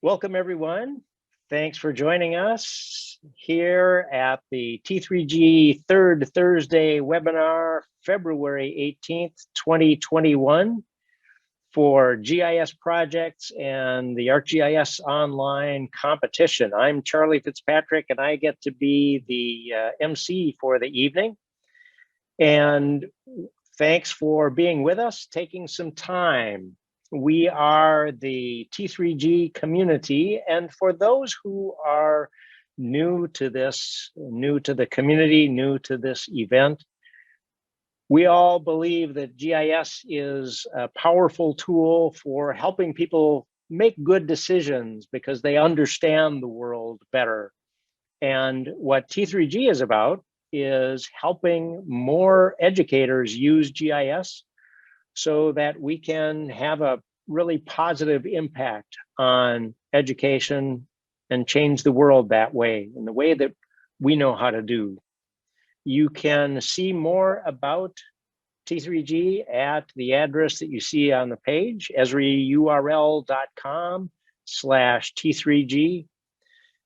Welcome, everyone. Thanks for joining us here at the T3G Third Thursday webinar, February 18th, 2021 for GIS projects and the ArcGIS online competition. I'm Charlie Fitzpatrick, and I get to be the MC for the evening. And thanks for being with us, taking some time. We are the T3G community, and for those who are new to this, new to the community, new to this event, we all believe that GIS is a powerful tool for helping people make good decisions because they understand the world better. And what T3G is about is helping more educators use GIS so that we can have a really positive impact on education and change the world that way, in the way that we know how to do. You can see more about T3G at the address that you see on the page, esriurl.com/T3G.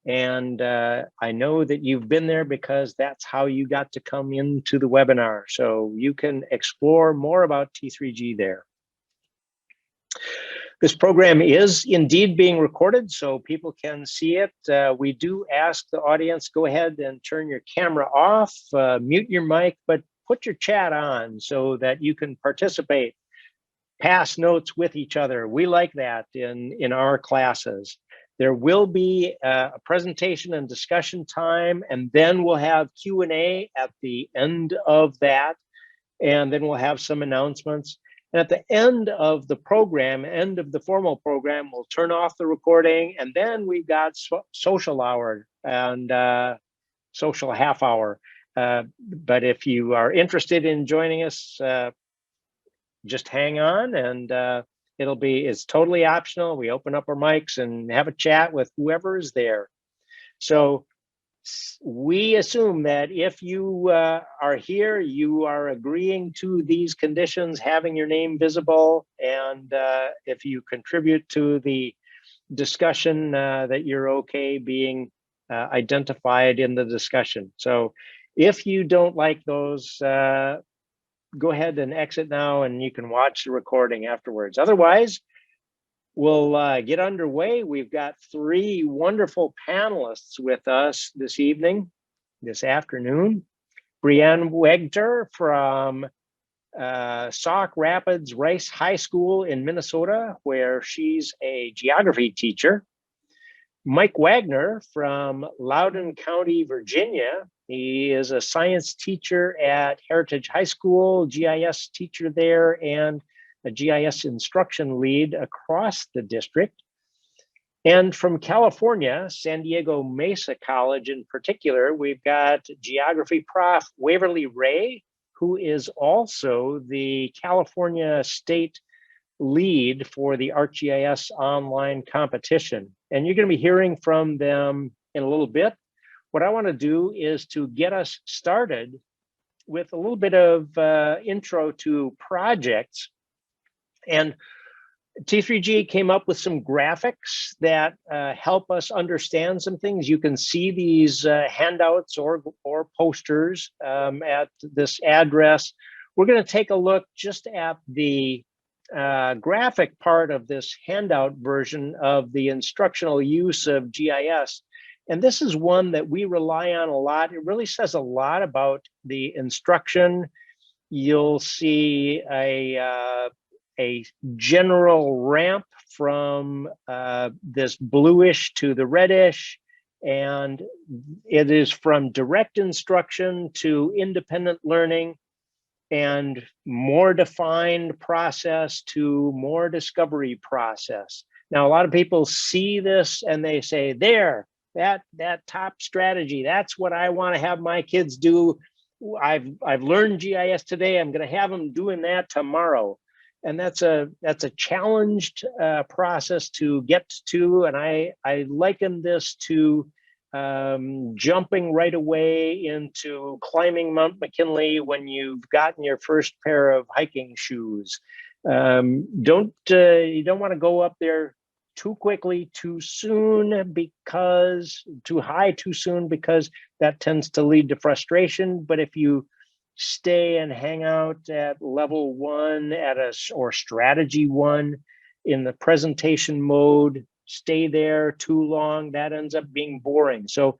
And I know that you've been there because that's how you got to come into the webinar. So you can explore more about T3G there. This program is indeed being recorded so people can see it. We do ask the audience, go ahead and turn your camera off, mute your mic, but put your chat on so that you can participate, pass notes with each other. We like that in our classes. There will be a presentation and discussion time, and then we'll have Q&A at the end of that, and then we'll have some announcements. And at the end of the program, end of the formal program, we'll turn off the recording, and then we've got social hour and social half hour. But if you are interested in joining us, just hang on, and it's totally optional. We open up our mics and have a chat with whoever is there. So we assume that if you are here, you are agreeing to these conditions, having your name visible, and if you contribute to the discussion, that you're okay being identified in the discussion. So if you don't like those, go ahead and exit now, and you can watch the recording afterwards. Otherwise, we'll get underway. We've got three wonderful panelists with us this afternoon. Brianne Wegner from Sauk Rapids Rice High School in Minnesota, where she's a geography teacher. Mike Wagner from Loudoun County, Virginia. He is a science teacher at Heritage High School, GIS teacher there, and a GIS instruction lead across the district. And from California, San Diego Mesa College in particular, we've got geography prof Waverly Ray, who is also the California State lead for the ArcGIS online competition. And you're going to be hearing from them in a little bit. What I want to do is to get us started with a little bit of intro to projects. And T3G came up with some graphics that help us understand some things. You can see these handouts or posters at this address. We're going to take a look just at the graphic part of this handout version of the instructional use of GIS. And this is one that we rely on a lot. It really says a lot about the instruction. You'll see a general ramp from this bluish to the reddish, and it is from direct instruction to independent learning, and more defined process to more discovery process. Now, a lot of people see this and they say, there, that top strategy, that's what I want to have my kids do. I've learned GIS today, I'm going to have them doing that tomorrow. And that's a challenged process to get to, and I liken this to jumping right away into climbing Mount McKinley when you've gotten your first pair of hiking shoes. You don't want to go up there too quickly, too soon, because too high, too soon, because that tends to lead to frustration. But if you stay and hang out at level 1 or strategy 1 in the presentation mode, stay there too long, that ends up being boring. So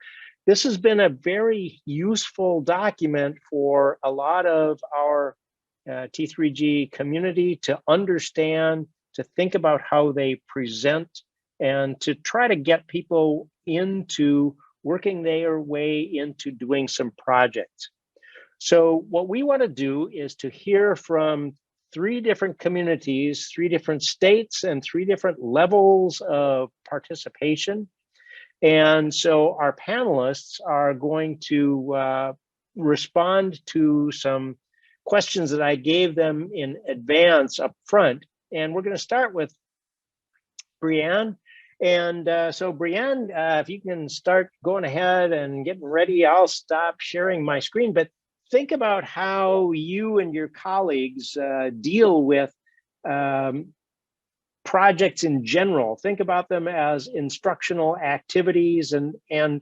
this has been a very useful document for a lot of our T3G community to understand, to think about how they present, and to try to get people into working their way into doing some projects. So what we want to do is to hear from 3 different communities, 3 different states, and 3 different levels of participation. And so our panelists are going to respond to some questions that I gave them in advance up front. And we're going to start with Brianne. And so Brianne, if you can start going ahead and getting ready, I'll stop sharing my screen. But think about how you and your colleagues deal with projects in general. Think about them as instructional activities, and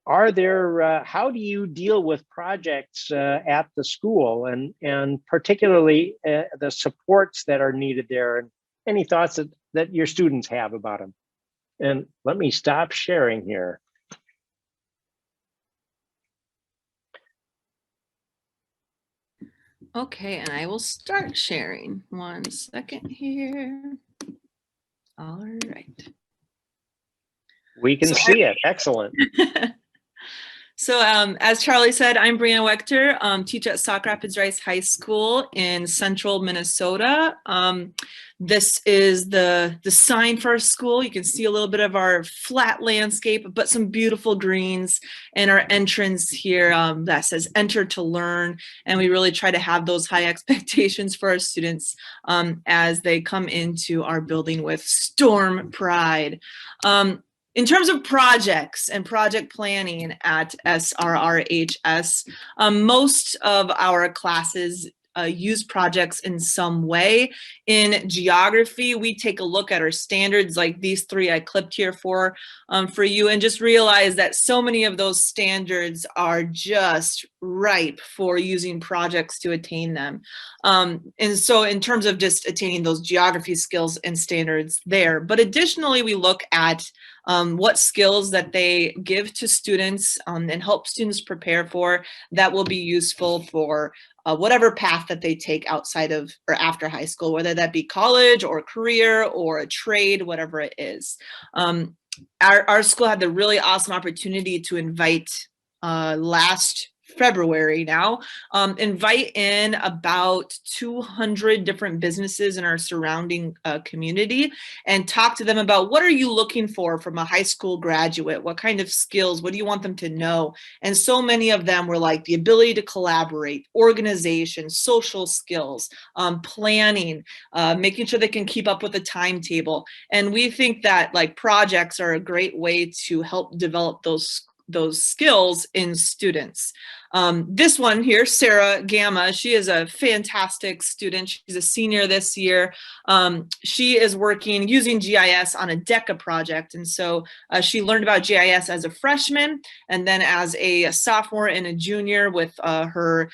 are there, how do you deal with projects at the school, and particularly the supports that are needed there, and any thoughts that your students have about them? And let me stop sharing here. Okay, and I will start sharing. 1 second here. All right. We can see it. Excellent. So as Charlie said, I'm Brianna Wechter, teach at Sauk Rapids Rice High School in central Minnesota. This is the sign for our school. You can see a little bit of our flat landscape, but some beautiful greens, and our entrance here that says enter to learn. And we really try to have those high expectations for our students as they come into our building with storm pride. In terms of projects and project planning at SRRHS, most of our classes use projects in some way. In geography, we take a look at our standards like these 3 I clipped here for you, and just realize that so many of those standards are just ripe for using projects to attain them. And so in terms of just attaining those geography skills and standards there, but additionally, we look at what skills that they give to students and help students prepare for that will be useful for whatever path that they take outside of or after high school, whether that be college or career or a trade, whatever it is. Our school had the really awesome opportunity to invite last February now, invite in about 200 different businesses in our surrounding community and talk to them about what are you looking for from a high school graduate? What kind of skills? What do you want them to know? And so many of them were like the ability to collaborate, organization, social skills, planning, making sure they can keep up with the timetable. And we think that like projects are a great way to help develop those skills in students. This one here, Sarah Gamma, she is a fantastic student. She's a senior this year. She is working using GIS on a DECA project. And so she learned about GIS as a freshman, and then as a sophomore and a junior with her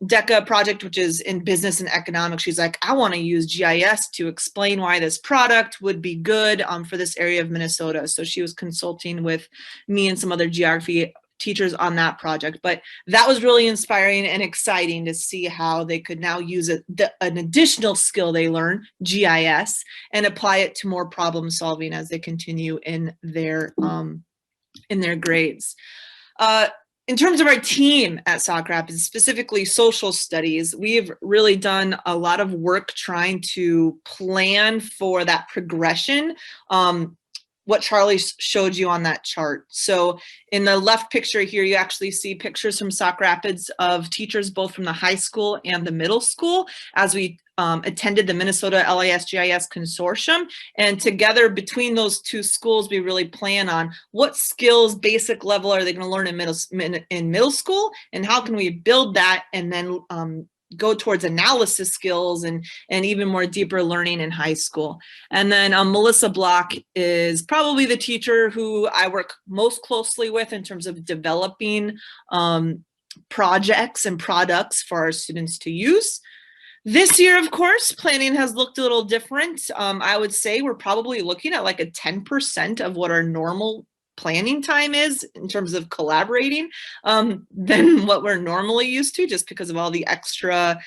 DECA project, which is in business and economics. She's like, I want to use GIS to explain why this product would be good for this area of Minnesota. So she was consulting with me and some other geography teachers on that project. But that was really inspiring and exciting to see how they could now use an additional skill they learn, GIS, and apply it to more problem solving as they continue in their grades. In terms of our team at Sauk Rapids, specifically social studies, we've really done a lot of work trying to plan for that progression. What Charlie showed you on that chart. So in the left picture here, you actually see pictures from Sauk Rapids of teachers both from the high school and the middle school as we attended the Minnesota LIS GIS Consortium. And together between those 2 schools, we really plan on what skills, basic level, are they going to learn in middle school, and how can we build that and then go towards analysis skills and even more deeper learning in high school. And then Melissa Block is probably the teacher who I work most closely with in terms of developing projects and products for our students to use. This year, of course, planning has looked a little different. I would say we're probably looking at like a 10% of what our normal planning time is in terms of collaborating than what we're normally used to, just because of all the extra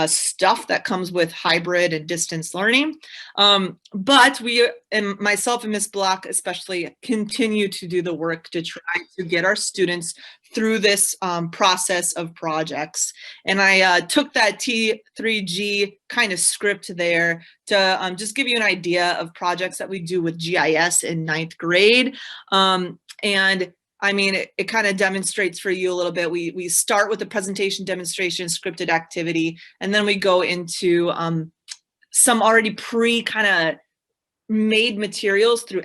stuff that comes with hybrid and distance learning. But we, and myself and Ms. Block especially, continue to do the work to try to get our students through this process of projects. And I took that T3G kind of script there to just give you an idea of projects that we do with GIS in 9th grade. And I mean, it kind of demonstrates for you a little bit. We start with the presentation, demonstration, scripted activity, and then we go into some already kind of made materials through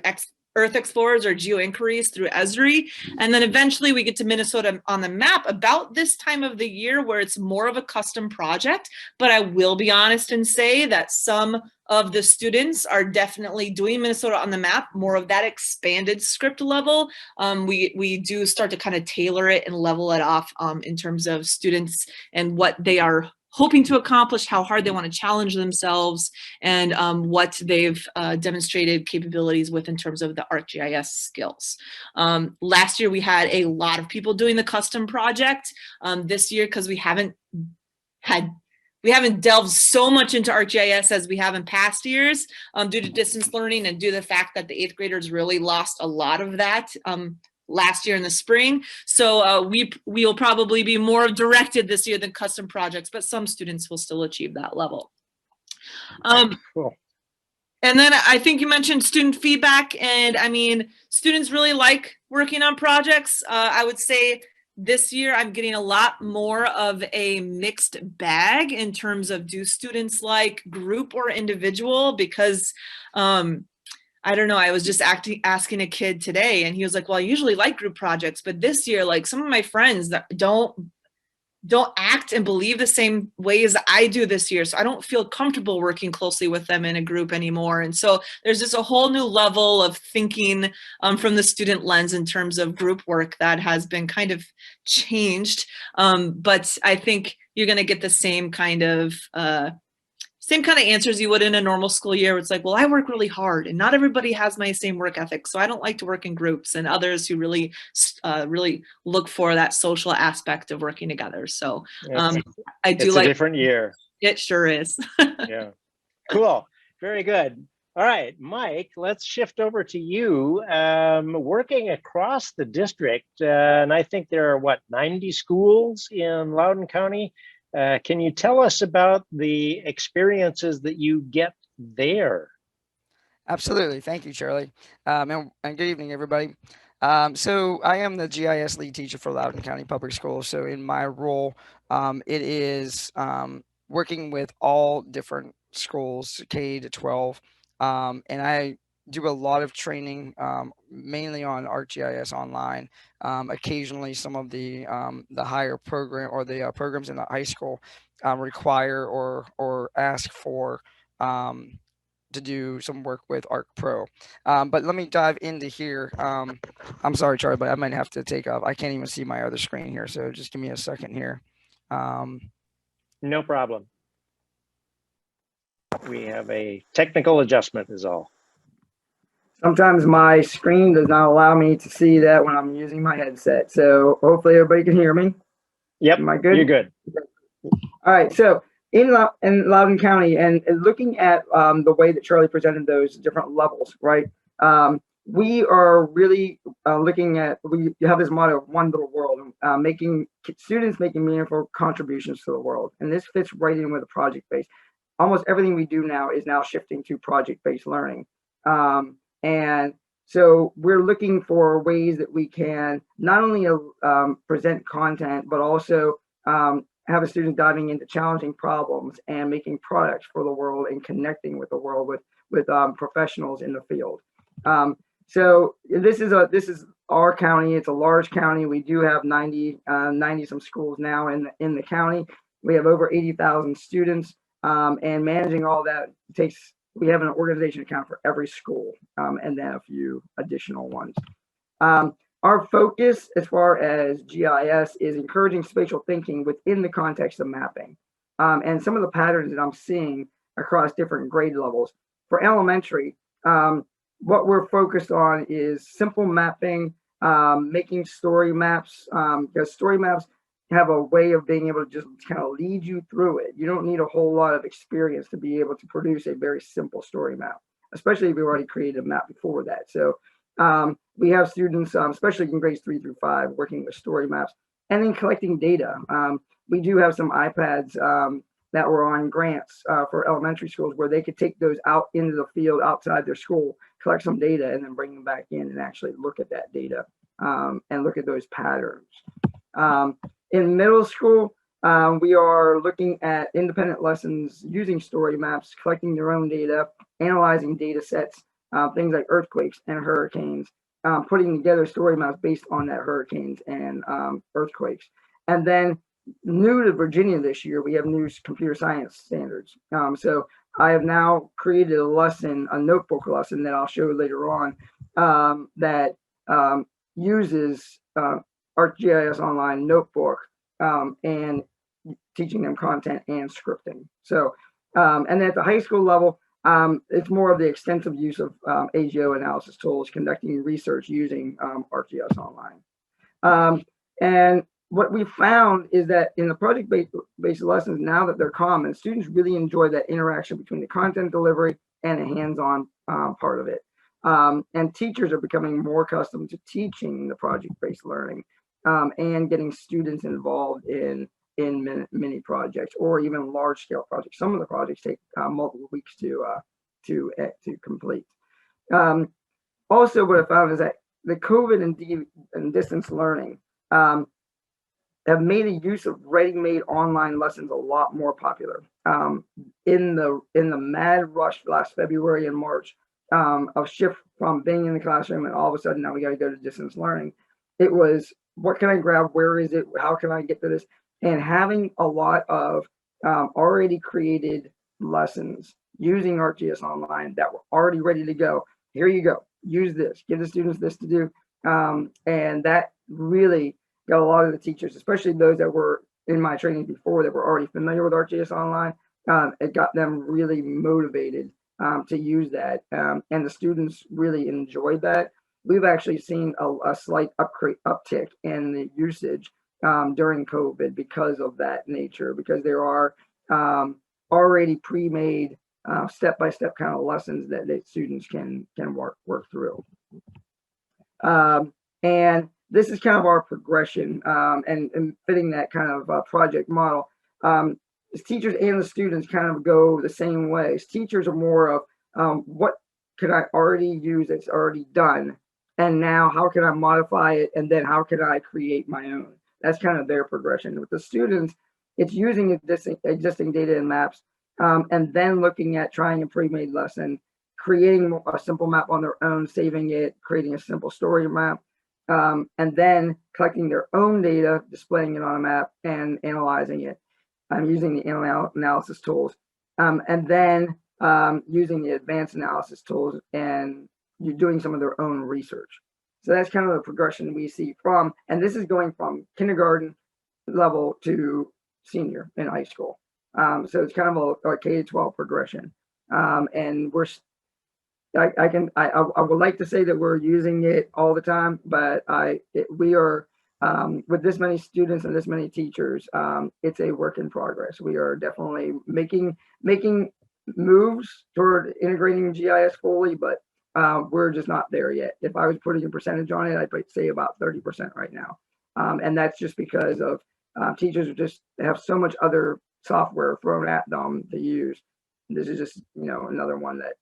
Earth Explorers or Geo Inquiries through ESRI. And then eventually we get to Minnesota on the Map about this time of the year where it's more of a custom project. But I will be honest and say that some of the students are definitely doing Minnesota on the Map, more of that expanded script level. We do start to kind of tailor it and level it off in terms of students and what they are hoping to accomplish, how hard they want to challenge themselves, and what they've demonstrated capabilities with in terms of the ArcGIS skills. Last year, we had a lot of people doing the custom project. This year, because we haven't delved so much into ArcGIS as we have in past years due to distance learning and due to the fact that the 8th graders really lost a lot of that last year in the spring. So we will probably be more directed this year than custom projects, but some students will still achieve that level. Cool. And then I think you mentioned student feedback, and I mean, students really like working on projects. I would say this year I'm getting a lot more of a mixed bag in terms of, do students like group or individual? Because I don't know, I was just asking a kid today, and he was like, well, I usually like group projects, but this year, like, some of my friends that don't act and believe the same way as I do this year. So I don't feel comfortable working closely with them in a group anymore. And so there's just a whole new level of thinking from the student lens in terms of group work that has been kind of changed. But I think you're going to get the same kind of answers you would in a normal school year. It's like, well, I work really hard and not everybody has my same work ethic, so I don't like to work in groups, and others who really look for that social aspect of working together. So I do like. It's a different year. It sure is. Yeah. Cool. Very good. All right, Mike, let's shift over to you. Working across the district, and I think there are, 90 schools in Loudoun County. Can you tell us about the experiences that you get there? Absolutely. Thank you, Charlie. And good evening, everybody. So I am the GIS lead teacher for Loudoun County Public Schools. So in my role, it is working with all different schools, K to 12. And I do a lot of training, mainly on ArcGIS online. Occasionally, some of the higher program or the programs in the high school require or ask for to do some work with ArcPro. But let me dive into here. I'm sorry, Charlie, but I might have to take off. I can't even see my other screen here, so just give me a second here. No problem. We have a technical adjustment is all. Sometimes my screen does not allow me to see that when I'm using my headset. So hopefully everybody can hear me. Yep. Am I good? You're good. All right. So in Loudoun County, and looking at the way that Charlie presented those different levels, right? We are really looking at, we have this motto of one little world, students making meaningful contributions to the world. And this fits right in with a project-based. Almost everything we do now is now shifting to project-based learning. And so we're looking for ways that we can not only present content, but also have a student diving into challenging problems and making products for the world and connecting with the world with professionals in the field. So this is our county. It's a large county. We do have 90 some schools now in the county. We have over 80,000 students, and managing all that takes, we have an organization account for every school, and then a few additional ones. Our focus as far as GIS is encouraging spatial thinking within the context of mapping. And some of the patterns that I'm seeing across different grade levels. For elementary, what we're focused on is simple mapping, making story maps, because story maps have a way of being able to just kind of lead you through it. You don't need a whole lot of experience to be able to produce a very simple story map, especially if you've already created a map before that. So we have students, especially in grades 3 through 5, working with story maps and then collecting data. We do have some iPads that were on grants for elementary schools where they could take those out into the field outside their school, collect some data, and then bring them back in and actually look at that data and look at those patterns. In middle school, we are looking at independent lessons using story maps, collecting their own data, analyzing data sets, things like earthquakes and hurricanes, putting together story maps based on that hurricanes and earthquakes. And then new to Virginia this year, we have new computer science standards. So I have now created a lesson, a notebook lesson that I'll show later on that uses ArcGIS Online Notebook and teaching them content and scripting. So, and then at the high school level, it's more of the extensive use of AGO analysis tools, conducting research using ArcGIS Online. And what we found is that in the project-based lessons, now that they're common, students really enjoy that interaction between the content delivery and the hands-on part of it. And teachers are becoming more accustomed to teaching the project-based learning and getting students involved in mini projects or even large-scale projects. Some of the projects take multiple weeks to complete. Also, what I found is that the COVID and distance learning have made the use of ready-made online lessons a lot more popular. In the mad rush last February and March of shift from being in the classroom and all of a sudden now we got to go to distance learning, it was, what can I grab? Where is it? How can I get to this? And having a lot of already created lessons using ArcGIS Online that were already ready to go. Here you go. Use this. Give the students this to do. And that really got a lot of the teachers, especially those that were in my training before that were already familiar with ArcGIS Online. It got them really motivated to use that. And the students really enjoyed that. We've actually seen a slight uptick in the usage during COVID because of that nature, because there are already pre-made step-by-step kind of lessons that students can work through. And this is kind of our progression and fitting that kind of project model. Teachers and the students kind of go the same way. Teachers are more of what can I already use that's already done, and now how can I modify it, and then how can I create my own? That's kind of their progression. With the students, it's using existing data and maps, and then looking at trying a pre-made lesson, creating a simple map on their own, saving it, creating a simple story map, and then collecting their own data, displaying it on a map, and analyzing it. Using the analysis tools, and then using the advanced analysis tools, and you're doing some of their own research. So that's kind of the progression we see from, and this is going from kindergarten level to senior in high school. So it's kind of a K-12 progression. And I would like to say that we're using it all the time, but we are, with this many students and this many teachers, it's a work in progress. We are definitely making moves toward integrating GIS fully, but we're just not there yet. If I was putting a percentage on it, I'd say about 30% right now. And that's just because of teachers just have so much other software thrown at them to use. This is just, another one that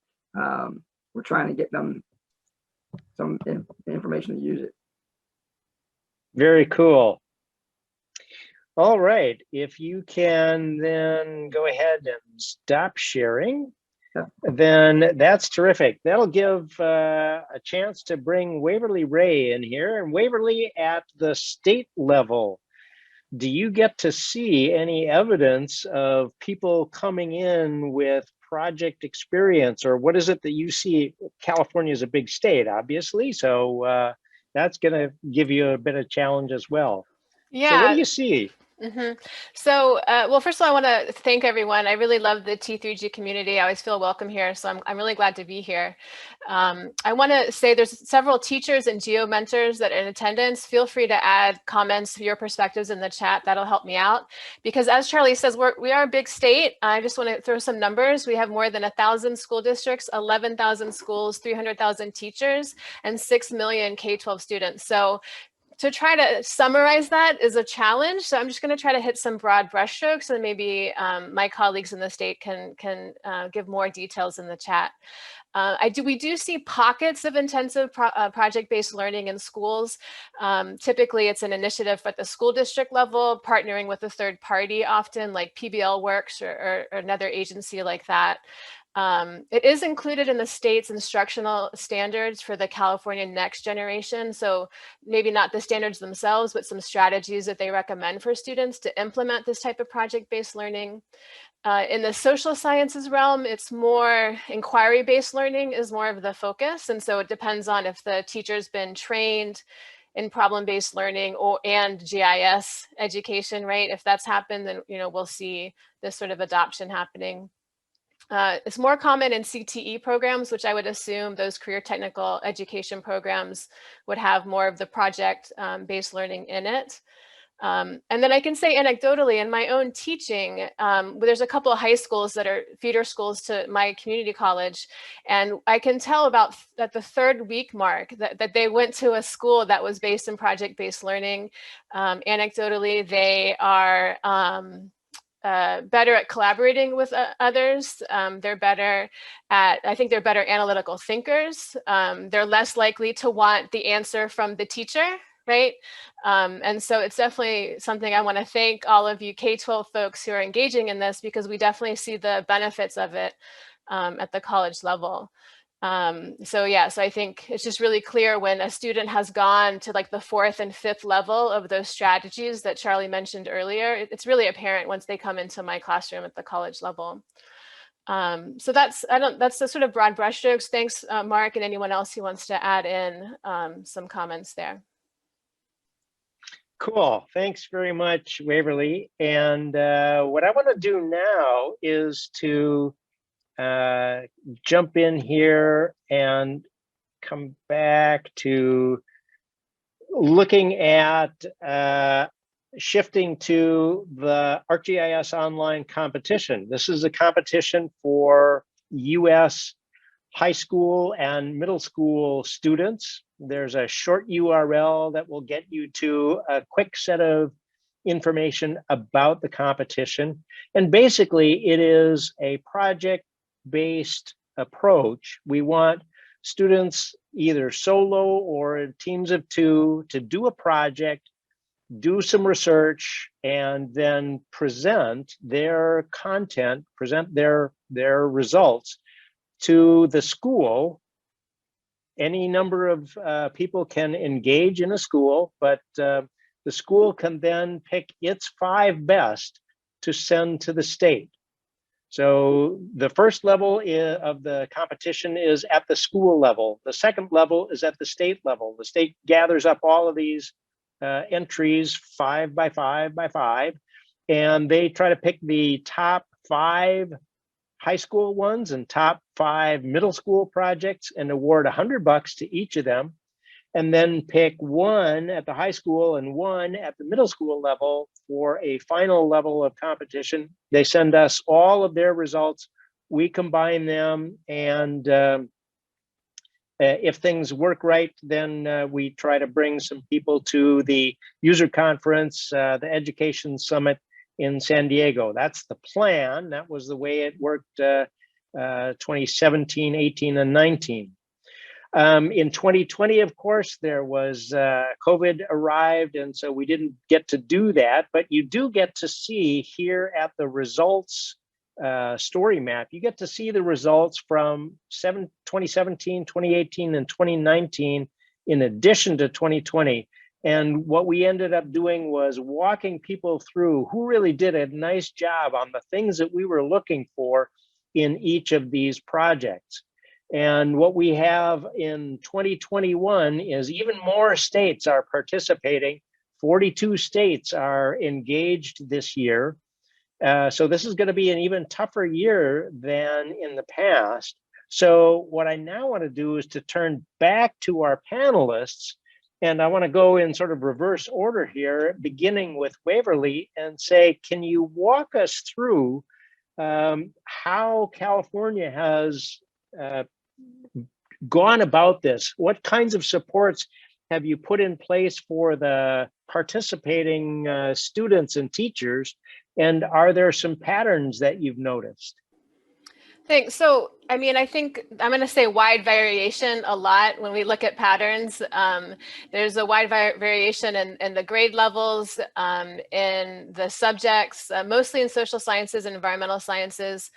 we're trying to get them some information to use it. Very cool. All right, if you can then go ahead and stop sharing, then that's terrific. That'll give a chance to bring Waverly Ray in here. And Waverly, at the state level, do you get to see any evidence of people coming in with project experience, or what is it that you see? California is a big state, obviously, so that's going to give you a bit of challenge as well. Yeah. So what do you see? So, well, first of all, I want to thank everyone. I really love the T3G community. I always feel welcome here, so I'm really glad to be here. I want to say there's several teachers and geo mentors that are in attendance. Feel free to add comments, your perspectives in the chat. That'll help me out. Because as Charlie says, we are a big state. I just want to throw some numbers. We have more than 1,000 school districts, 11,000 schools, 300,000 teachers, and 6 million K-12 students. So to try to summarize that is a challenge. So I'm just going to try to hit some broad brushstrokes, and maybe my colleagues in the state can give more details in the chat. We do see pockets of intensive project-based learning in schools. Typically, it's an initiative at the school district level, partnering with a third party, often like PBL Works or another agency like that. It is included in the state's instructional standards for the California Next Generation. So maybe not the standards themselves, but some strategies that they recommend for students to implement this type of project-based learning. In the social sciences realm, it's more inquiry-based learning is more of the focus. And so it depends on if the teacher's been trained in problem-based learning and GIS education, right? If that's happened, then we'll see this sort of adoption happening. It's more common in CTE programs, which I would assume those career technical education programs would have more of the project-based learning in it. And then I can say anecdotally in my own teaching, there's a couple of high schools that are feeder schools to my community college. And I can tell about at the 3rd week mark that they went to a school that was based in project-based learning. Anecdotally, they are better at collaborating with others. They're better at, I think they're better analytical thinkers. They're less likely to want the answer from the teacher, right? And so it's definitely something I want to thank all of you K-12 folks who are engaging in this, because we definitely see the benefits of it at the college level. So I think it's just really clear when a student has gone to like the 4th and 5th level of those strategies that Charlie mentioned earlier, it's really apparent once they come into my classroom at the college level. So that's the sort of broad brushstrokes. Thanks, Mark, and anyone else who wants to add in some comments there. Cool. Thanks very much, Waverly. And what I want to do now is to jump in here and come back to looking at shifting to the ArcGIS online competition. This is a competition for US high school and middle school students. There's a short URL that will get you to a quick set of information about the competition. And basically, it is a project-based approach. We want students either solo or in teams of 2 to do a project, do some research, and then present their content, present their results to the school. Any number of people can engage in a school, but the school can then pick its 5 best to send to the state. So the first level of the competition is at the school level. The second level is at the state level. The state gathers up all of these entries 5 by 5 by 5, and they try to pick the top 5 high school ones and top 5 middle school projects and award $100 to each of them, and then pick 1 at the high school and 1 at the middle school level for a final level of competition. They send us all of their results. We combine them, and if things work right, then we try to bring some people to the user conference, the Education Summit in San Diego. That's the plan. That was the way it worked 2017, 18, and 19. In 2020, of course, there was COVID arrived, and so we didn't get to do that, but you do get to see here at the results story map, you get to see the results from 2017, 2018, and 2019, in addition to 2020. And what we ended up doing was walking people through who really did a nice job on the things that we were looking for in each of these projects. And what we have in 2021 is even more states are participating. 42 states are engaged this year. So this is going to be an even tougher year than in the past. So what I now want to do is to turn back to our panelists, and I want to go in sort of reverse order here, beginning with Waverly, and say, can you walk us through how California has gone about this? What kinds of supports have you put in place for the participating students and teachers? And are there some patterns that you've noticed? Thanks. So, I mean, I think I'm going to say wide variation a lot when we look at patterns. There's a wide variation in the grade levels, in the subjects, mostly in social sciences and environmental sciences.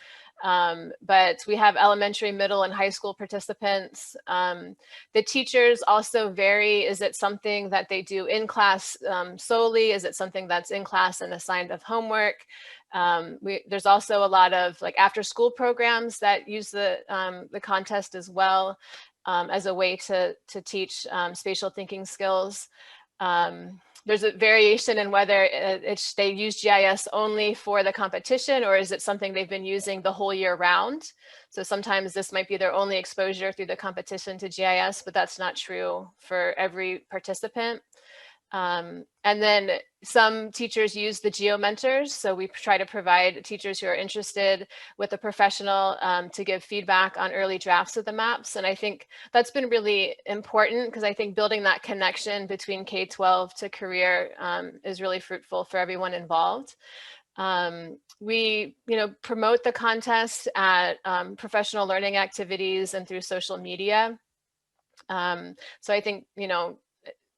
But we have elementary, middle, and high school participants. The teachers also vary. Is it something that they do in class solely? Is it something that's in class and assigned of homework? There's also a lot of like after school programs that use the contest as well as a way to teach spatial thinking skills. There's a variation in whether they use GIS only for the competition, or is it something they've been using the whole year round? So sometimes this might be their only exposure through the competition to GIS, but that's not true for every participant. And then some teachers use the GeoMentors. So we try to provide teachers who are interested with a professional to give feedback on early drafts of the maps. And I think that's been really important because I think building that connection between K-12 to career is really fruitful for everyone involved. We, promote the contest at professional learning activities and through social media. So I think,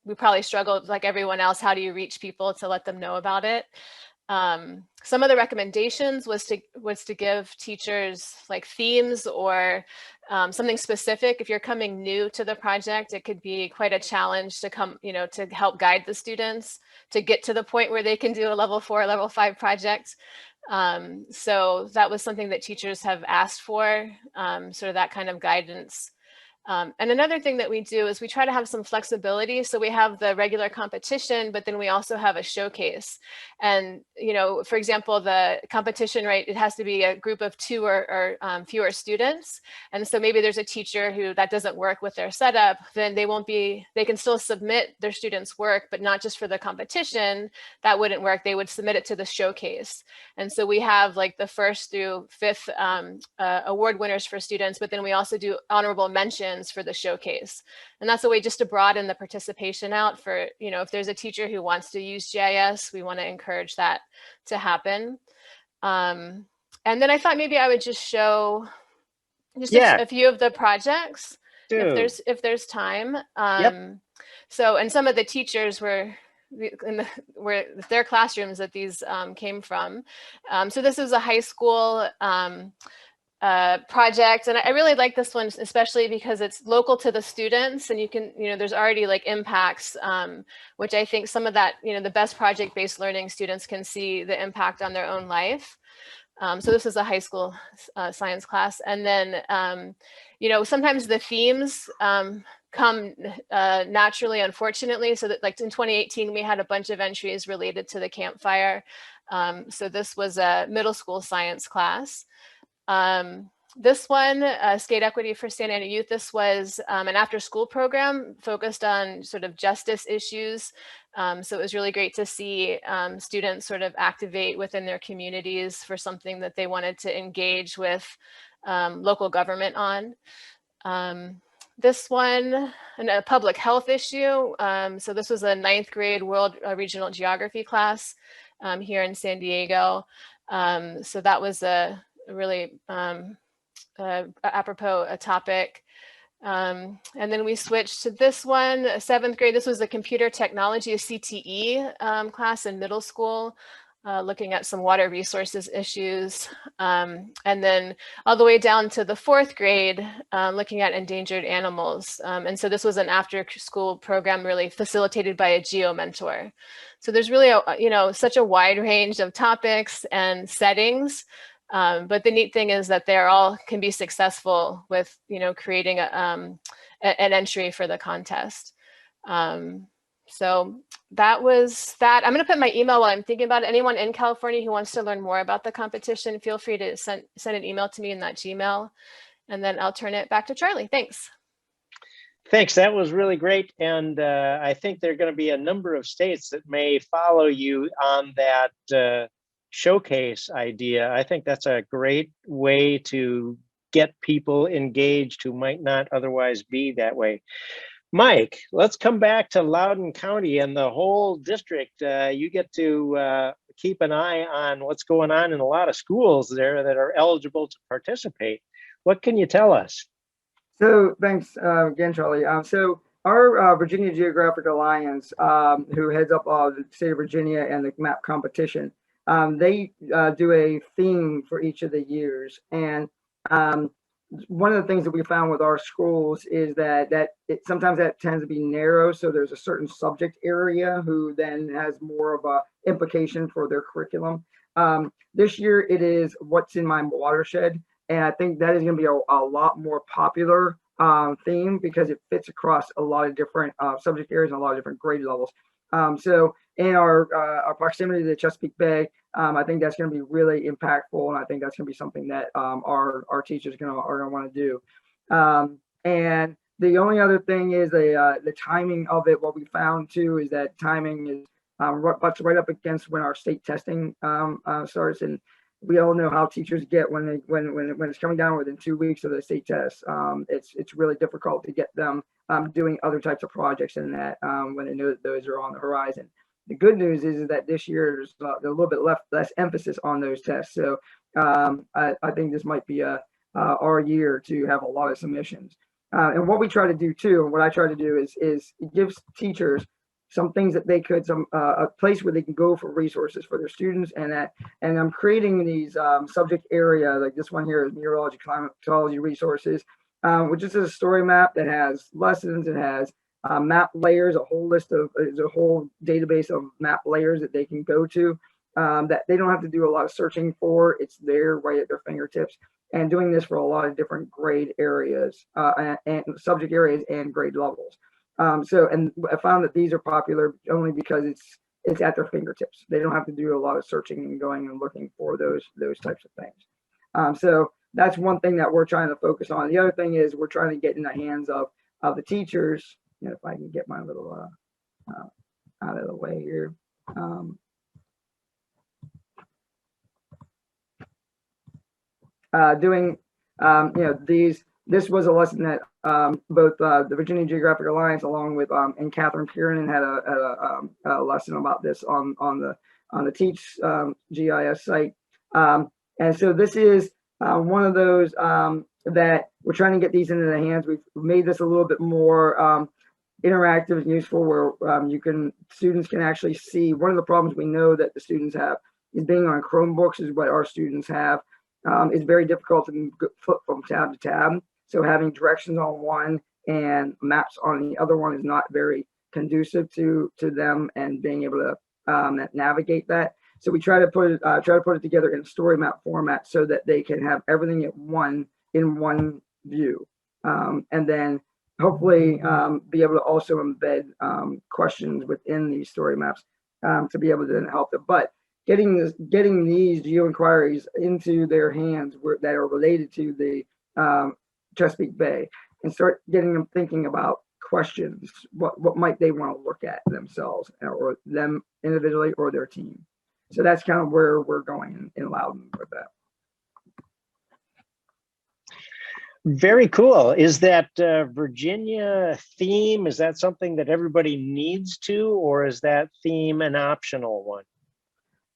we probably struggled like everyone else. How do you reach people to let them know about it? Some of the recommendations was to give teachers like themes or something specific. If you're coming new to the project, it could be quite a challenge to come, to help guide the students to get to the point where they can do a level 4, level 5 project. So that was something that teachers have asked for, sort of that kind of guidance. And another thing that we do is we try to have some flexibility. So we have the regular competition, but then we also have a showcase. And, for example, the competition, right, it has to be a group of 2 or fewer students. And so maybe there's a teacher who that doesn't work with their setup, then they can still submit their students' work, but not just for the competition. That wouldn't work. They would submit it to the showcase. And so we have like the 1st through 5th award winners for students, but then we also do honorable mentions for the showcase. And that's a way just to broaden the participation out for, if there's a teacher who wants to use GIS, we want to encourage that to happen. And then I thought maybe I would just show just a few of the projects if there's time. So, and some of the teachers were their classrooms that these came from. So this is a high school project. And I really like this one, especially because it's local to the students and you can, there's already like impacts, which I think some of that, the best project-based learning students can see the impact on their own life. So this is a high school science class. And then, sometimes the themes come naturally, unfortunately. So that like in 2018, we had a bunch of entries related to the campfire. So this was a middle school science class. This one, Skate Equity for Santa Ana Youth, this was an after-school program focused on sort of justice issues. So it was really great to see students sort of activate within their communities for something that they wanted to engage with local government on. This one, a public health issue. So this was a 9th grade World Regional Geography class here in San Diego. So that was a really apropos a topic. And then we switched to this one, 7th grade. This was a computer technology, a CTE class in middle school. looking at some water resources issues. And then all the way down to the 4th grade, looking at endangered animals. And so this was an after-school program really facilitated by a geo mentor. So there's really, such a wide range of topics and settings. But the neat thing is that they're all can be successful with, creating an entry for the contest. So that was that. I'm going to put my email while I'm thinking about it. Anyone in California who wants to learn more about the competition, feel free to send an email to me in that Gmail, and then I'll turn it back to Charlie. Thanks. Thanks. That was really great. And I think there are going to be a number of states that may follow you on that showcase idea. I think that's a great way to get people engaged who might not otherwise be that way. Mike, let's come back to Loudoun County and the whole district. You get to keep an eye on what's going on in a lot of schools there that are eligible to participate. What can you tell us? So thanks again, Charlie. So our Virginia Geographic Alliance, who heads up the state of Virginia and the map competition, they do a theme for each of the years. And one of the things that we found with our schools is that sometimes that tends to be narrow. So there's a certain subject area who then has more of a implication for their curriculum. This year it is what's in my watershed. And I think that is going to be a lot more popular theme because it fits across a lot of different subject areas and a lot of different grade levels. So in our proximity to the Chesapeake Bay, I think that's going to be really impactful, and I think that's going to be something that our teachers are going to want to do. And the only other thing is the timing of it. What we found too is that timing is butts right up against when our state testing starts, and we all know how teachers get when it's coming down within 2 weeks of the state test. It's really difficult to get them doing other types of projects in that when they know that those are on the horizon. The good news is that this year there's a little bit less emphasis on those tests. So I think this might be our year to have a lot of submissions. And what we try to do too, and what I try to do is it gives teachers some things that they could, a place where they can go for resources for their students, and I'm creating these subject area, like this one here is meteorology, climatology resources, which is a story map that has lessons, it has map layers, a whole database of map layers that they can go to, that they don't have to do a lot of searching for. It's there right at their fingertips, and doing this for a lot of different grade areas and subject areas and grade levels. And I found that these are popular only because it's at their fingertips. They don't have to do a lot of searching and going and looking for those types of things. So that's one thing that we're trying to focus on. The other thing is we're trying to get in the hands of the teachers. If I can get my little out of the way here. This was a lesson that both the Virginia Geographic Alliance, along with and Catherine Kieran, had a lesson about this on the Teach GIS site. And so this is one of those that we're trying to get these into the hands. We've made this a little bit more interactive and useful, where students can actually see. One of the problems we know that the students have is being on Chromebooks, is what our students have. It's very difficult to flip from tab to tab. So having directions on one and maps on the other one is not very conducive to them and being able to navigate that. So we try to put it together in a story map format so that they can have everything in one view, and then hopefully be able to also embed questions within these story maps to be able to then help them. But getting these geo inquiries into their hands that are related to the Chesapeake Bay, and start getting them thinking about questions. What might they want to look at themselves, or them individually, or their team? So that's kind of where we're going in Loudoun with that. Very cool. Is that Virginia theme, is that something that everybody needs to, or is that theme an optional one?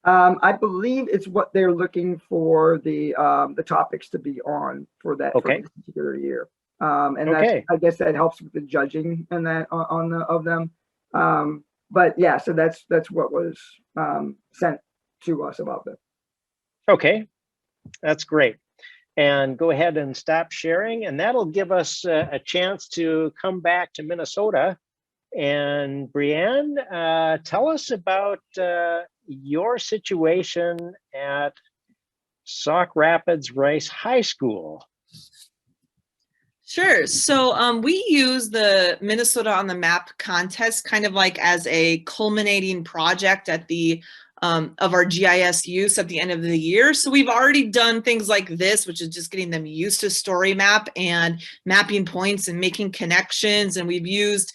I believe it's what they're looking for the topics to be on for that for this particular year. And I guess that helps with the judging and that of them. But yeah, so that's what was sent to us about this. Okay, that's great. And go ahead and stop sharing, and that'll give us a chance to come back to Minnesota. And Brianne, tell us about your situation at Sauk Rapids Rice High School. Sure. So we use the Minnesota on the Map contest kind of like as a culminating project at the of our GIS use at the end of the year. So we've already done things like this, which is just getting them used to story map and mapping points and making connections. And we've used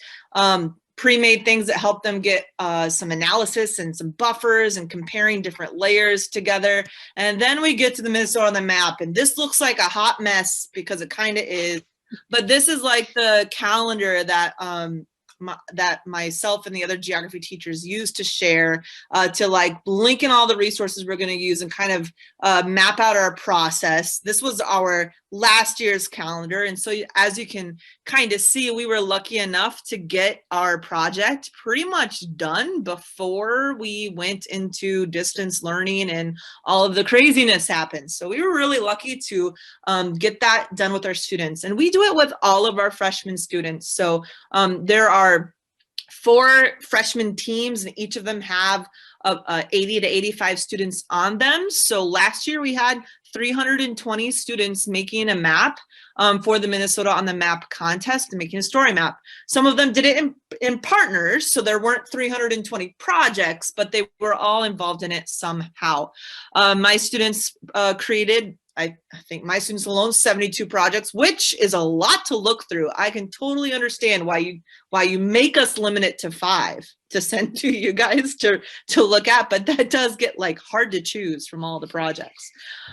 pre-made things that help them get some analysis and some buffers and comparing different layers together. And then we get to the Minnesota on the Map, and this looks like a hot mess because it kind of is. But this is like the calendar that that myself and the other geography teachers use to share, to like link in all the resources we're going to use and kind of map out our process. This was our last year's calendar. And so as you can kind of see, we were lucky enough to get our project pretty much done before we went into distance learning and all of the craziness happened. So we were really lucky to get that done with our students. And we do it with all of our freshman students. So there are 4 freshman teams, and each of them have 80 to 85 students on them. So last year we had 320 students making a map for the Minnesota on the Map contest and making a story map. Some of them did it in partners, so there weren't 320 projects, but they were all involved in it somehow. My students created, I think my students alone, 72 projects, which is a lot to look through. I can totally understand why you make us limit it to 5 to send to you guys to look at, but that does get like hard to choose from all the projects.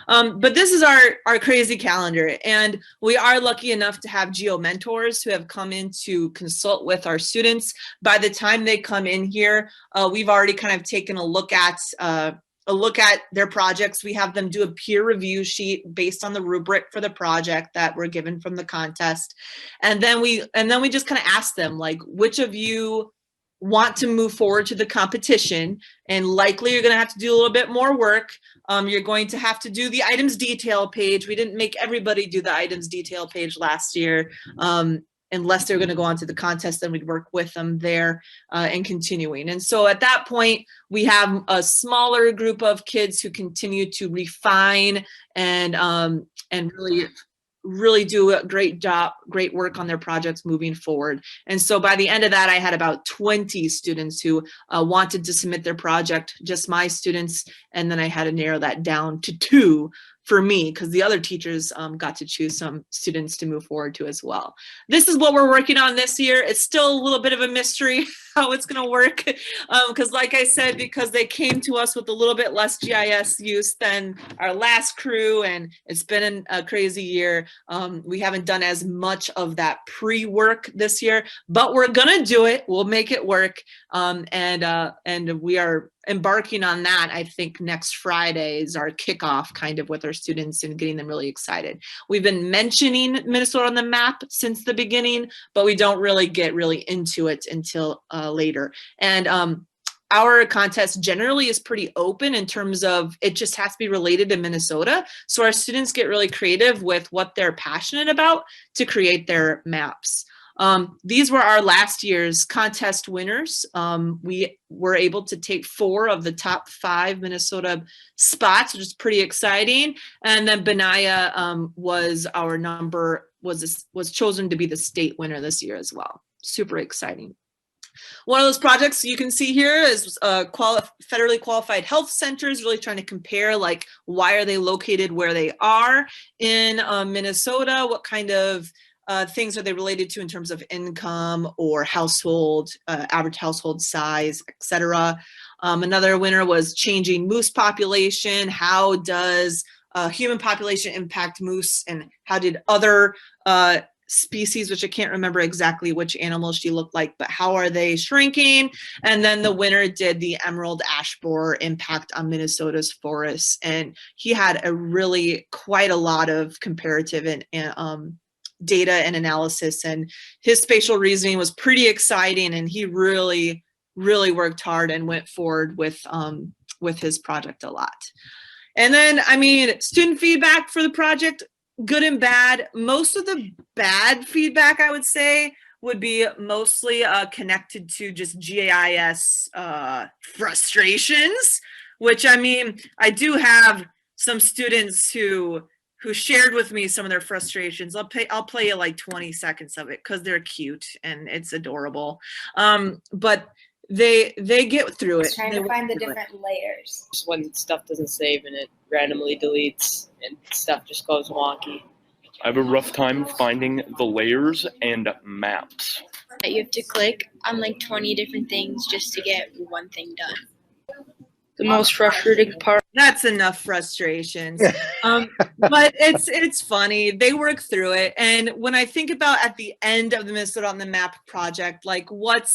But this is our crazy calendar, and we are lucky enough to have geo mentors who have come in to consult with our students. By the time they come in here, we've already kind of taken a look at their projects. We have them do a peer review sheet based on the rubric for the project that we're given from the contest. And then we just kind of ask them, like, which of you want to move forward to the competition? And likely you're going to have to do a little bit more work. You're going to have to do the items detail page. We didn't make everybody do the items detail page last year. Unless they're going to go on to the contest, then we'd work with them there and continuing. And so at that point, we have a smaller group of kids who continue to refine and really do a great job, great work on their projects moving forward. And so by the end of that, I had about 20 students who wanted to submit their project, just my students. And then I had to narrow that down to 2 for me, because the other teachers got to choose some students to move forward to as well. This is what we're working on this year. It's still a little bit of a mystery how it's going to work, because like I said, because they came to us with a little bit less GIS use than our last crew, and it's been a crazy year. We haven't done as much of that pre-work this year, but we're gonna do it. We'll make it work, and we are embarking on that. I think next Friday is our kickoff kind of with our students and getting them really excited. We've been mentioning Minnesota on the Map since the beginning, but we don't really get into it until later. And our contest generally is pretty open in terms of it just has to be related to Minnesota. So our students get really creative with what they're passionate about to create their maps. These were our last year's contest winners. We were able to take 4 of the top 5 Minnesota spots, which is pretty exciting. And then Benaya was chosen to be the state winner this year as well. Super exciting. One of those projects you can see here is federally qualified health centers, really trying to compare, like, why are they located where they are in Minnesota? What kind of things are they related to in terms of income or household, average household size, etc. Another winner was changing moose population. How does human population impact moose, and how did other species, which I can't remember exactly which animals she looked like, but how are they shrinking? And then the winner did the emerald ash borer impact on Minnesota's forests, and he had quite a lot of comparative and data and analysis, and his spatial reasoning was pretty exciting, and he really worked hard and went forward with with his project a lot. And then, I mean, student feedback for the project, good and bad. Most of the bad feedback, I would say, would be mostly connected to just GIS frustrations, which, I mean, I do have some students who shared with me some of their frustrations. I'll play you like 20 seconds of it because they're cute and it's adorable. But they get through it. Trying to find the different layers. Just when stuff doesn't save and it randomly deletes and stuff just goes wonky. I have a rough time finding the layers and maps. You have to click on like 20 different things just to get one thing done. The most frustrating part. That's enough frustrations. But it's funny. They work through it. And when I think about at the end of the Minnesota on the Map project, like what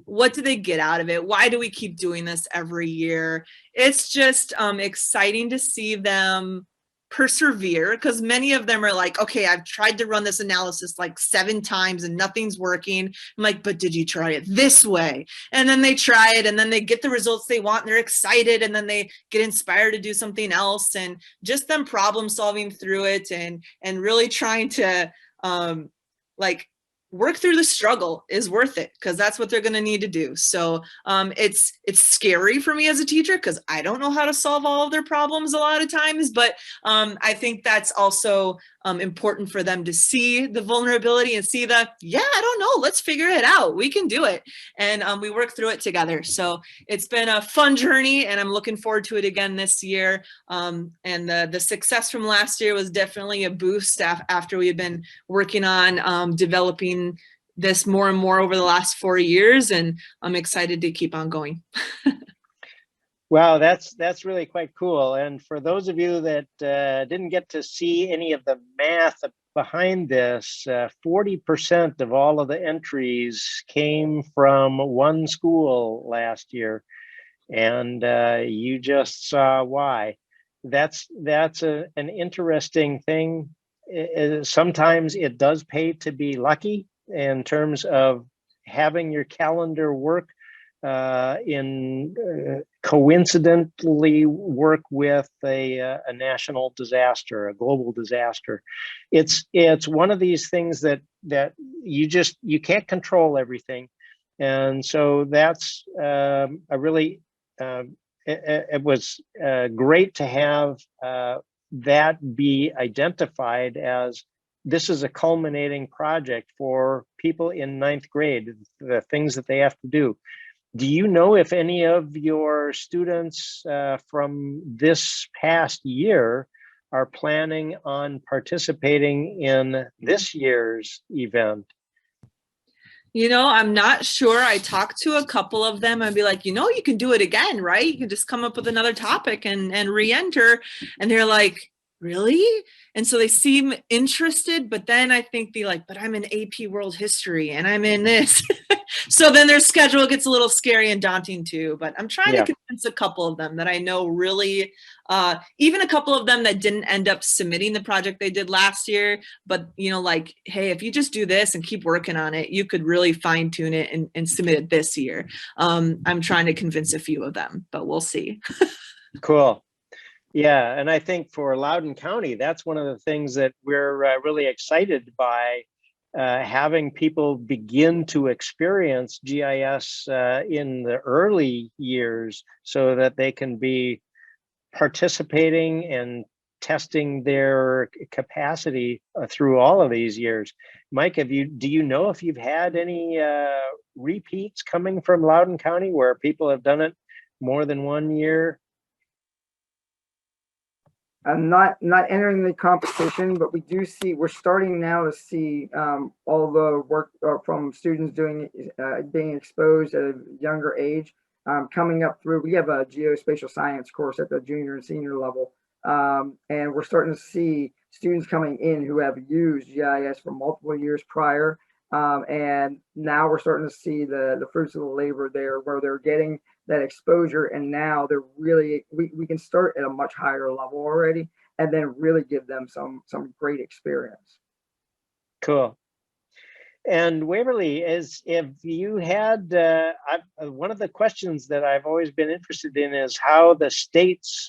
do they get out of it? Why do we keep doing this every year? It's just exciting to see them persevere, because many of them are like, okay, I've tried to run this analysis like 7 times and nothing's working. I'm like, but did you try it this way? And then they try it and then they get the results they want and they're excited and then they get inspired to do something else, and just them problem solving through it and really trying to like work through the struggle is worth it, because that's what they're going to need to do. So it's scary for me as a teacher because I don't know how to solve all of their problems a lot of times, but I think that's also important for them to see the vulnerability and see the, yeah, I don't know, let's figure it out. We can do it. And we work through it together. So it's been a fun journey and I'm looking forward to it again this year. And the success from last year was definitely a boost after we had been working on developing this more and more over the last 4 years. And I'm excited to keep on going. Wow, that's really quite cool. And for those of you that didn't get to see any of the math behind this, 40% of all of the entries came from one school last year, and you just saw why. That's an interesting thing. Sometimes it does pay to be lucky in terms of having your calendar work coincidentally work with a national disaster, a global disaster. It's one of these things that you can't control everything, and so that's it was great to have that be identified as this is a culminating project for people in 9th grade, the things that they have to do. Do you know if any of your students from this past year are planning on participating in this year's event? You know, I'm not sure. I talked to a couple of them and be like, you know, you can do it again, right? You can just come up with another topic and re-enter. And they're like, really? And so they seem interested, but then I think they're like, but I'm in AP World History and I'm in this. So then their schedule gets a little scary and daunting too, but I'm trying to convince a couple of them that I know really, even a couple of them that didn't end up submitting the project they did last year, but you know, like, hey, if you just do this and keep working on it, you could really fine tune it and submit it this year. I'm trying to convince a few of them, but we'll see. Cool. Yeah, and I think for Loudoun County, that's one of the things that we're really excited by, having people begin to experience GIS in the early years so that they can be participating and testing their capacity through all of these years. Mike, do you know if you've had any repeats coming from Loudoun County where people have done it more than 1 year? I'm not entering the competition, but we're starting now to see all the work from students doing being exposed at a younger age coming up through. We have a geospatial science course at the junior and senior level, and we're starting to see students coming in who have used GIS for multiple years prior, and now we're starting to see the fruits of the labor there, where they're getting that exposure, and now they're really we can start at a much higher level already and then really give them some great experience. Cool. And Waverly, is if you had one of the questions that I've always been interested in is how the states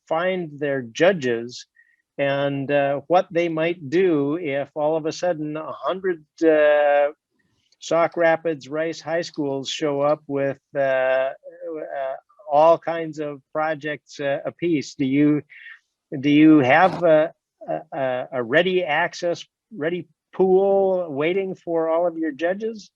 find their judges, and what they might do if all of a sudden 100 Sauk Rapids Rice high schools show up with all kinds of projects apiece. Do you have a ready pool waiting for all of your judges?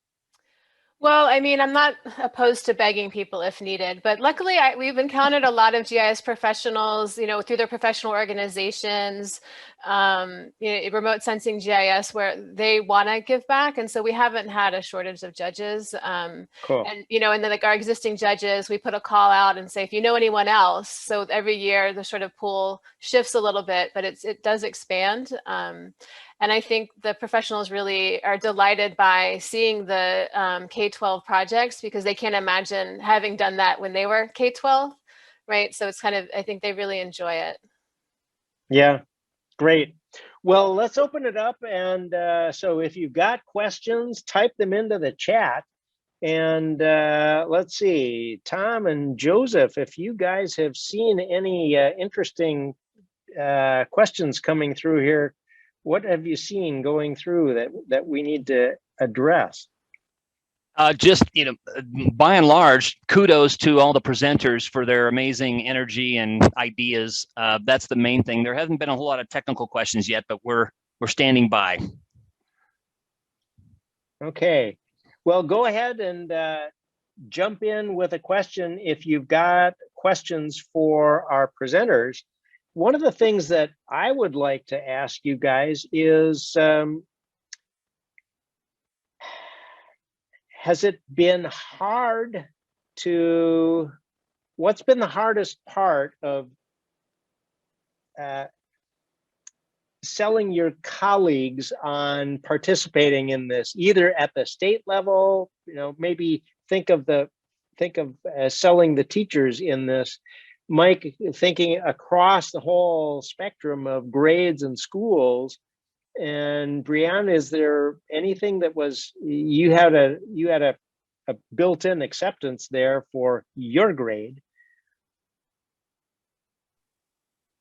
Well, I mean, I'm not opposed to begging people if needed, but luckily we've encountered a lot of GIS professionals, you know, through their professional organizations, remote sensing GIS, where they want to give back. And so we haven't had a shortage of judges. Cool. And, you know, and then like our existing judges, we put a call out and say, if you know anyone else. So every year the sort of pool shifts a little bit, but it does expand. And I think the professionals really are delighted by seeing the K-12 projects, because they can't imagine having done that when they were K-12, right? So it's kind of, I think they really enjoy it. Yeah, great. Well, let's open it up. And so if you've got questions, type them into the chat. And let's see, Tom and Joseph, if you guys have seen any interesting questions coming through here, what have you seen going through that we need to address? Just, by and large, kudos to all the presenters for their amazing energy and ideas. That's the main thing. There hasn't been a whole lot of technical questions yet, but we're standing by. Okay, well, go ahead and jump in with a question if you've got questions for our presenters. One of the things that I would like to ask you guys is, has it been hard to, what's been the hardest part of selling your colleagues on participating in this, either at the state level, maybe think of selling the teachers in this. Mike, thinking across the whole spectrum of grades and schools, and Brianne, is there anything that was, you had a built-in acceptance there for your grade?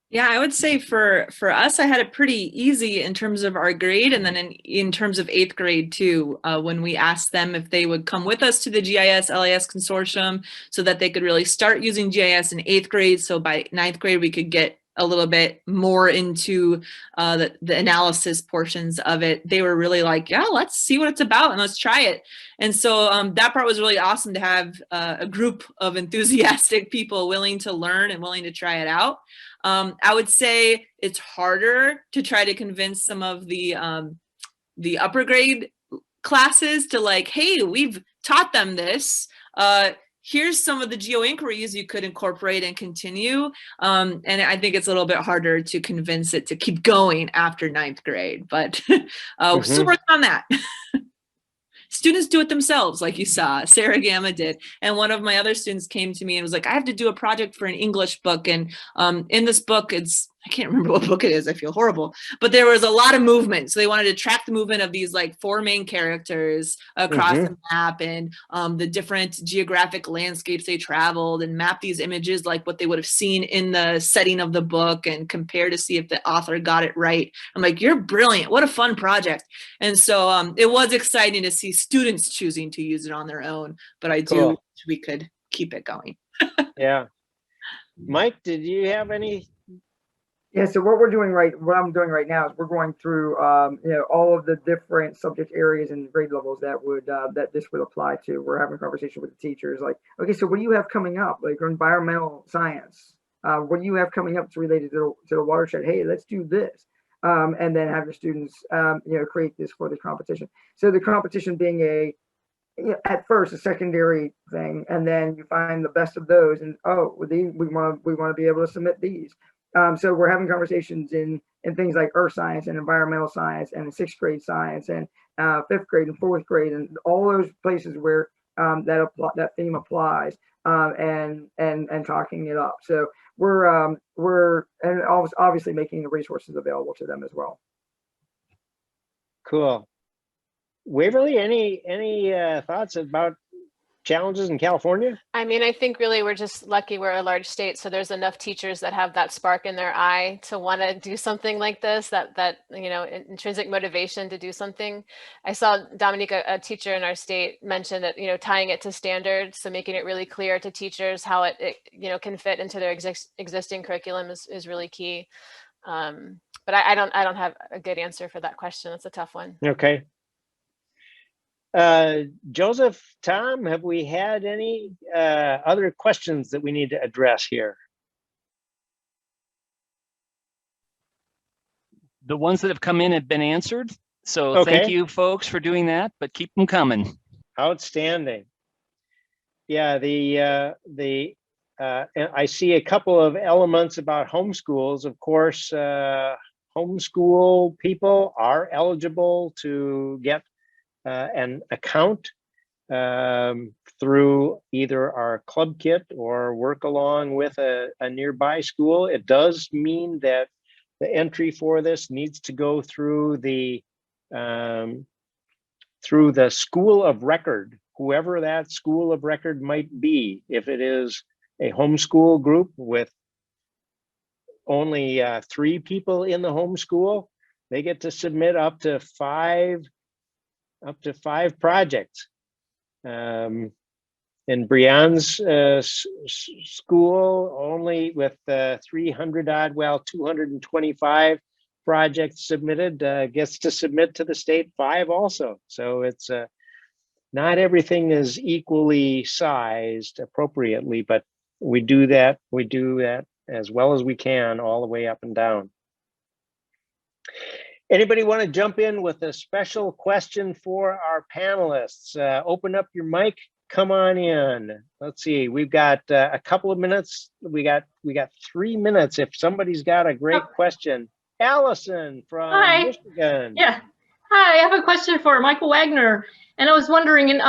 Yeah, I would say for us, I had it pretty easy in terms of our grade, and then in terms of 8th grade too, when we asked them if they would come with us to the GIS LAS consortium so that they could really start using GIS in 8th grade. So by 9th grade, we could get a little bit more into the analysis portions of it. They were really like, yeah, let's see what it's about and let's try it. And so that part was really awesome to have a group of enthusiastic people willing to learn and willing to try it out. I would say it's harder to try to convince some of the upper grade classes to like, hey, we've taught them this. Here's some of the geo inquiries you could incorporate and continue. And I think it's a little bit harder to convince it to keep going after 9th grade, but still working on that. Students do it themselves, like you saw, Sarah Gamma did. And one of my other students came to me and was like, I have to do a project for an English book. And in this book, I can't remember what book it is, I feel horrible, but there was a lot of movement. So they wanted to track the movement of these like 4 main characters across the map, and the different geographic landscapes they traveled, and map these images like what they would have seen in the setting of the book and compare to see if the author got it right. I'm like, you're brilliant. What a fun project. And so it was exciting to see students choosing to use it on their own, but I do wish we could keep it going. Yeah. Mike, did you have any? Yeah, so what I'm doing right now is we're going through, all of the different subject areas and grade levels that this would apply to. We're having a conversation with the teachers, like, okay, so what do you have coming up? Like environmental science. What do you have coming up that's related to the watershed? Hey, let's do this. And then have your students, create this for the competition. So the competition being at first a secondary thing, and then you find the best of those, and we want to be able to submit these. So we're having conversations in things like earth science and environmental science and 6th grade science and 5th grade and 4th grade and all those places where that theme applies, and talking it up. So we're and obviously making the resources available to them as well. Cool. Waverly, any thoughts about challenges in California? I mean, I think really we're just lucky we're a large state, so there's enough teachers that have that spark in their eye to want to do something like this, that you know, intrinsic motivation to do something. I saw Dominique, a teacher in our state, mention that, you know, tying it to standards, so making it really clear to teachers how it you know, can fit into their existing curriculum is really key. But I don't have a good answer for that question. It's a tough one. Okay. Joseph, Tom, have we had any other questions that we need to address here? The ones that have come in have been answered. So Okay. Thank you folks for doing that, but keep them coming. Outstanding. Yeah, I see a couple of elements about homeschools. Of course, homeschool people are eligible to get an account through either our club kit or work along with a nearby school. It does mean that the entry for this needs to go through the school of record, whoever that school of record might be. If it is a homeschool group with only 3 people in the homeschool, they get to submit up to five projects. In Brianne's school, only with 300 odd, well, 225 projects submitted, gets to submit to the state 5 also. So it's not everything is equally sized appropriately, but we do that as well as we can all the way up and down. Anybody want to jump in with a special question for our panelists? Open up your mic, come on in. Let's see, we've got a couple of minutes. We got 3 minutes if somebody's got a great question. Allison from Michigan. Yeah. Hi, I have a question for Michael Wagner. And I was wondering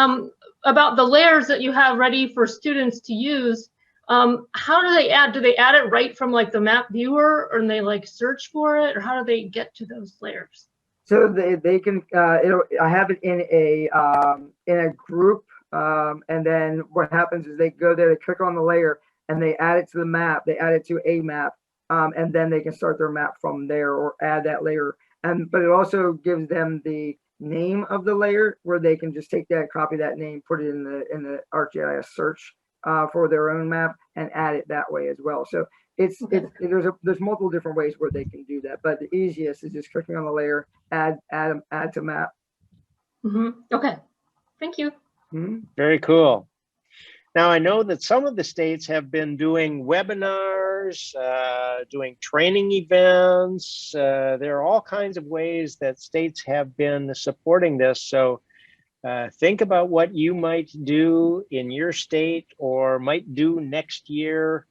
about the layers that you have ready for students to use. How do they add it right from like the map viewer, or they like search for it, or how do they get to those layers? So they can, I have it in a group. And then what happens is they go there, they click on the layer and they add it to the map. They add it to a map. And then they can start their map from there or add that layer. But it also gives them the name of the layer where they can just take that, copy that name, put it in the ArcGIS search for their own map and add it that way as well. So there's multiple different ways where they can do that, but the easiest is just clicking on the layer, add to map. Okay, thank you. Very cool. Now I know that some of the states have been doing webinars, doing training events. There are all kinds of ways that states have been supporting this. So think about what you might do in your state or might do next year.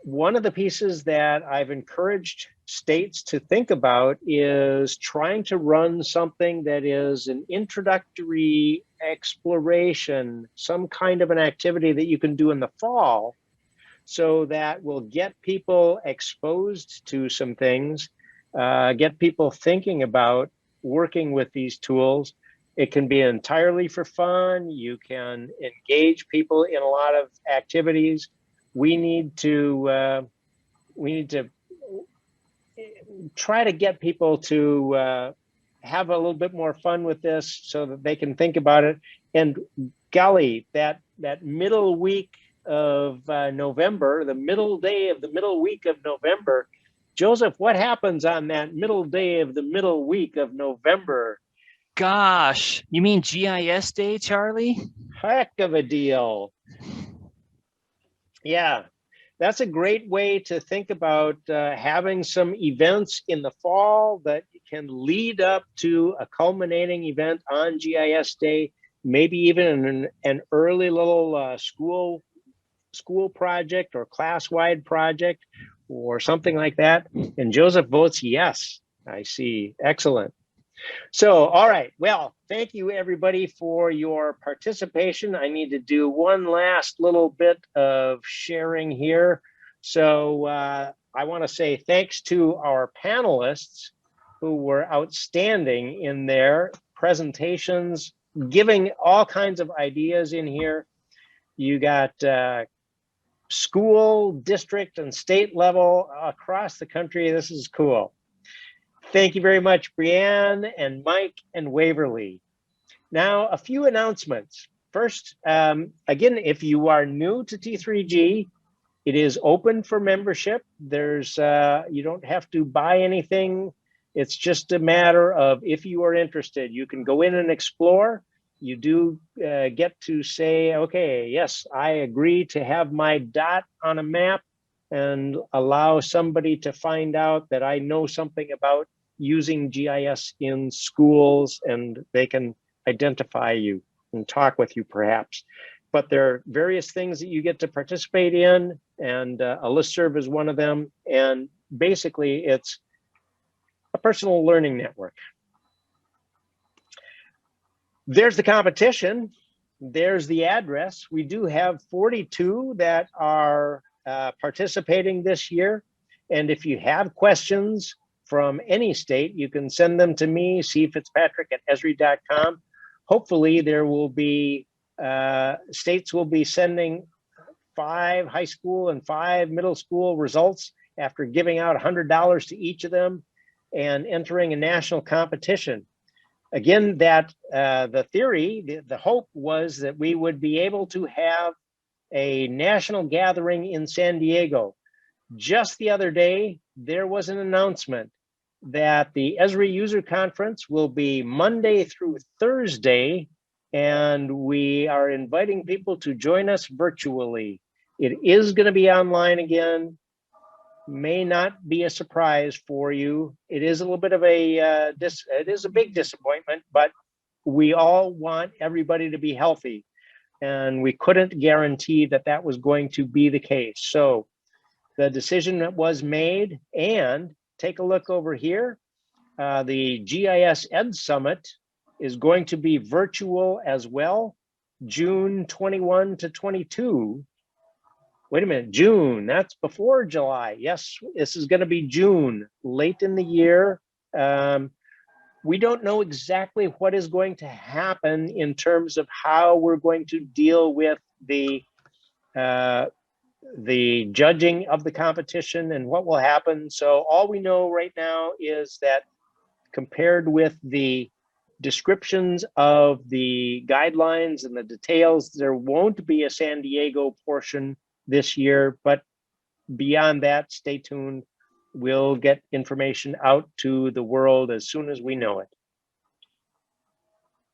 One of the pieces that I've encouraged states to think about is trying to run something that is an introductory exploration, some kind of an activity that you can do in the fall, so that will get people exposed to some things, get people thinking about working with these tools. It can be entirely for fun. You can engage people in a lot of activities. We need to try to get people to have a little bit more fun with this so that they can think about it. And golly, that middle week of November, the middle day of the middle week of November, Joseph, what happens on that middle day of the middle week of November? Gosh, you mean GIS Day, Charlie? Heck of a deal. Yeah, that's a great way to think about having some events in the fall that can lead up to a culminating event on GIS Day, maybe even an early little school project or class-wide project or something like that. And Joseph votes yes, I see. Excellent. So, all right. Well, thank you everybody for your participation. I need to do one last little bit of sharing here. So I want to say thanks to our panelists who were outstanding in their presentations, giving all kinds of ideas in here. You got school, district, and state level across the country. This is cool. Thank you very much, Brianne and Mike and Waverly. Now, a few announcements. First, again, if you are new to T3G, it is open for membership. There's you don't have to buy anything. It's just a matter of if you are interested, you can go in and explore. You do get to say, okay, yes, I agree to have my dot on a map and allow somebody to find out that I know something about using GIS in schools, and they can identify you and talk with you perhaps. But there are various things that you get to participate in, and a listserv is one of them. And basically, it's a personal learning network. There's the competition. There's the address. We do have 42 that are participating this year. And if you have questions from any state, you can send them to me, cfitzpatrick@esri.com. Hopefully there will be, states will be sending 5 high school and 5 middle school results after giving out $100 to each of them and entering a national competition. Again, that the theory, the hope was that we would be able to have a national gathering in San Diego. Just the other day, there was an announcement that the ESRI User Conference will be Monday through Thursday, and we are inviting people to join us virtually. It is going to be online again. May not be a surprise for you. It is a little bit of a, it is a big disappointment, but we all want everybody to be healthy, and we couldn't guarantee that that was going to be the case. So the decision that was made, and take a look over here, the GIS Ed Summit is going to be virtual as well, June 21 to 22. Wait a minute, June, that's before July. Yes, this is going to be June, late in the year. We don't know exactly what is going to happen in terms of how we're going to deal with the judging of the competition and what will happen. So all we know right now is that compared with the descriptions of the guidelines and the details, there won't be a San Diego portion this year, but beyond that, stay tuned. We'll get information out to the world as soon as we know it.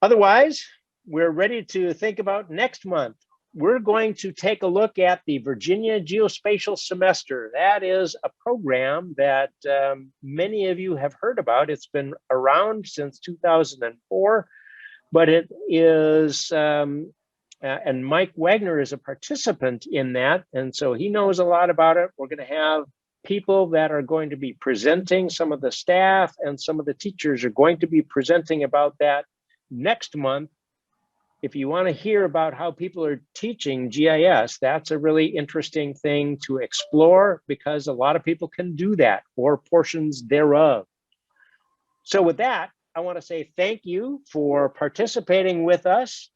Otherwise, we're ready to think about next month. We're going to take a look at the Virginia Geospatial Semester. That is a program that many of you have heard about. It's been around since 2004, but it is, and Mike Wagner is a participant in that, and so he knows a lot about it. We're going to have people that are going to be presenting. Some of the staff and some of the teachers are going to be presenting about that next month. If you want to hear about how people are teaching GIS, that's a really interesting thing to explore, because a lot of people can do that or portions thereof. So with that, I want to say thank you for participating with us.